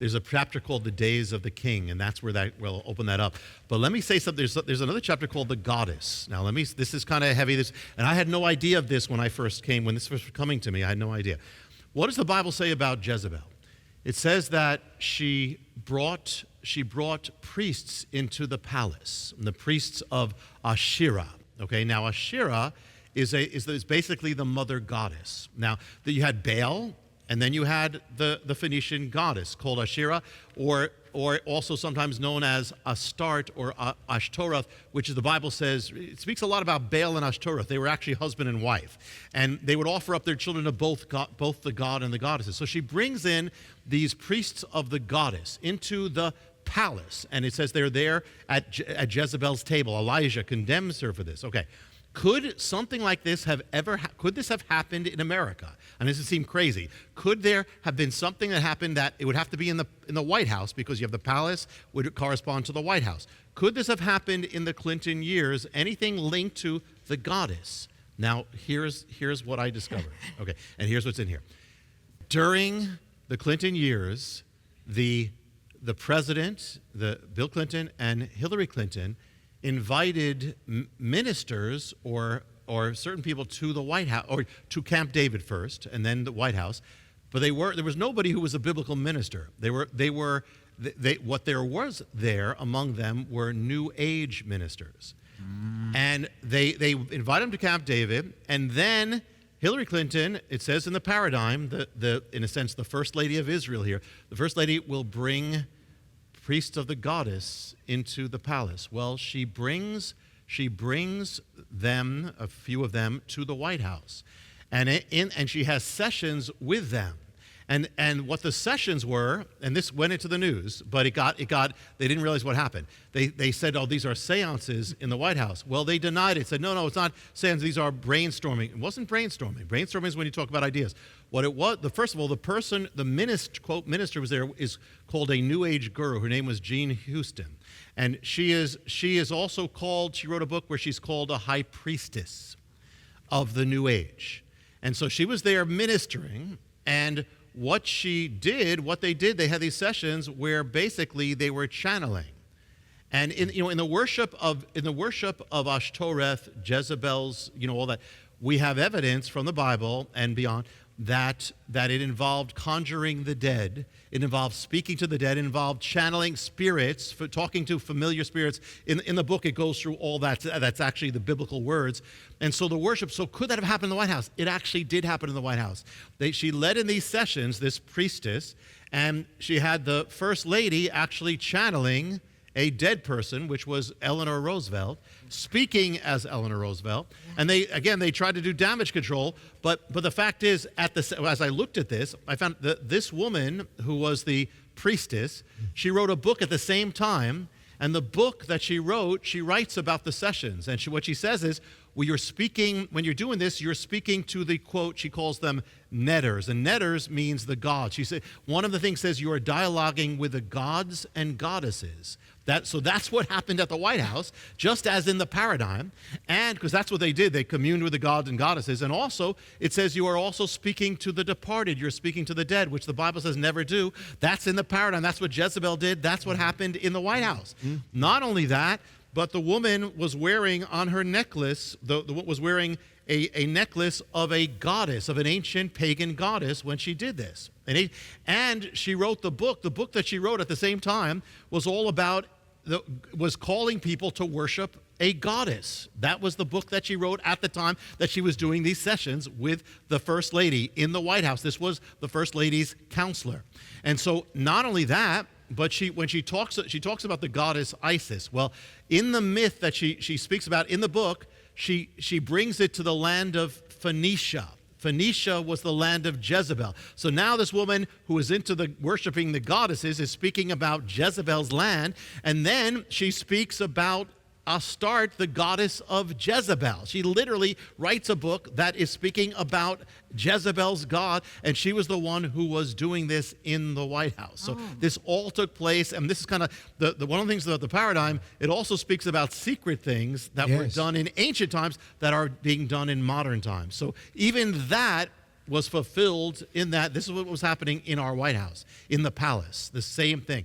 There's a chapter called The Days of the King, and that's where we'll open that up. But let me say something. There's another chapter called The Goddess. Now, this is kind of heavy. And I had no idea of this when when this was coming to me. I had no idea. What does the Bible say about Jezebel? It says that she brought priests into the palace, the priests of Asherah. Okay, now Asherah is basically the mother goddess. Now, you had Baal, and then you had the Phoenician goddess called Asherah, or also sometimes known as Astarte or Ashtoreth, which is, the Bible says, it speaks a lot about Baal and Ashtoreth. They were actually husband and wife. And they would offer up their children to both the god and the goddesses. So she brings in these priests of the goddess into the palace. And it says they're there at Jezebel's table. Elijah condemns her for this. Okay. Could something like this have could this have happened in America? And this would seem crazy. Could there have been something that happened that it would have to be in the White House, because you have the palace would correspond to the White House? Could this have happened in the Clinton years? Anything linked to the goddess? Now, here's what I discovered. Okay, and here's what's in here. During the Clinton years, the president, Bill Clinton and Hillary Clinton, invited ministers or certain people to the White House, or to Camp David first, and then the White House. But there was nobody who was a biblical minister. What there was there among them were New Age ministers, and they invited them to Camp David, and then Hillary Clinton, it says in the paradigm, in a sense, the first lady of Israel here, the first lady will bring priests of the goddess into the palace. Well, she brings them, a few of them, to the White House, and she has sessions with them. And what the sessions were, and this went into the news, but it got they didn't realize what happened. They said, oh, these are seances in the White House. Well, they denied it, said, no, it's not seances, these are brainstorming. It wasn't brainstorming. Brainstorming is when you talk about ideas. What it was, first of all, the minister, quote, minister was there, is called a New Age guru. Her name was Jean Houston. And she is also called, she wrote a book where she's called a high priestess of the New Age. And so she was there ministering, and what they did, they had these sessions where basically they were channeling. And in the worship of Ashtoreth, Jezebel's, all that, we have evidence from the Bible and beyond that it involved conjuring the dead, it involved speaking to the dead, it involved channeling spirits, talking to familiar spirits. In the book, it goes through all that. That's actually the biblical words. And so the worship, so could that have happened in the White House? It actually did happen in the White House. She led in these sessions, this priestess, and she had the first lady actually channeling a dead person, which was Eleanor Roosevelt, speaking as Eleanor Roosevelt. And they tried to do damage control, but the fact is, as I looked at this, I found that this woman, who was the priestess, she wrote a book at the same time, and the book that she wrote, she writes about the sessions. And what she says is, when you're doing this, you're speaking to the, quote, she calls them netters. And netters means the gods. She said, one of the things says you are dialoguing with the gods and goddesses. So that's what happened at the White House, just as in the paradigm. And because that's what they did, they communed with the gods and goddesses. And also, it says you are also speaking to the departed. You're speaking to the dead, which the Bible says never do. That's in the paradigm. That's what Jezebel did. That's what happened in the White House. Not only that, but the woman was wearing on her necklace, was wearing a necklace of a goddess, of an ancient pagan goddess when she did this. And she wrote the book. The book that she wrote at the same time was all about, was calling people to worship a goddess. That was the book that she wrote at the time that she was doing these sessions with the First Lady in the White House. This was the First Lady's counselor. And so not only that, but when she talks about the goddess Isis. Well, in the myth that she speaks about in the book, she brings it to the land of Phoenicia. Phoenicia was the land of Jezebel. So now this woman who is into worshiping the goddesses is speaking about Jezebel's land, and then she speaks about Astarte, the goddess of Jezebel. She literally writes a book that is speaking about Jezebel's god, and she was the one who was doing this in the White House. So this all took place, and this is kind of the one of the things about the paradigm. It also speaks about secret things that were done in ancient times that are being done in modern times. So even that was fulfilled in that this is what was happening in our White House, in the palace, the same thing.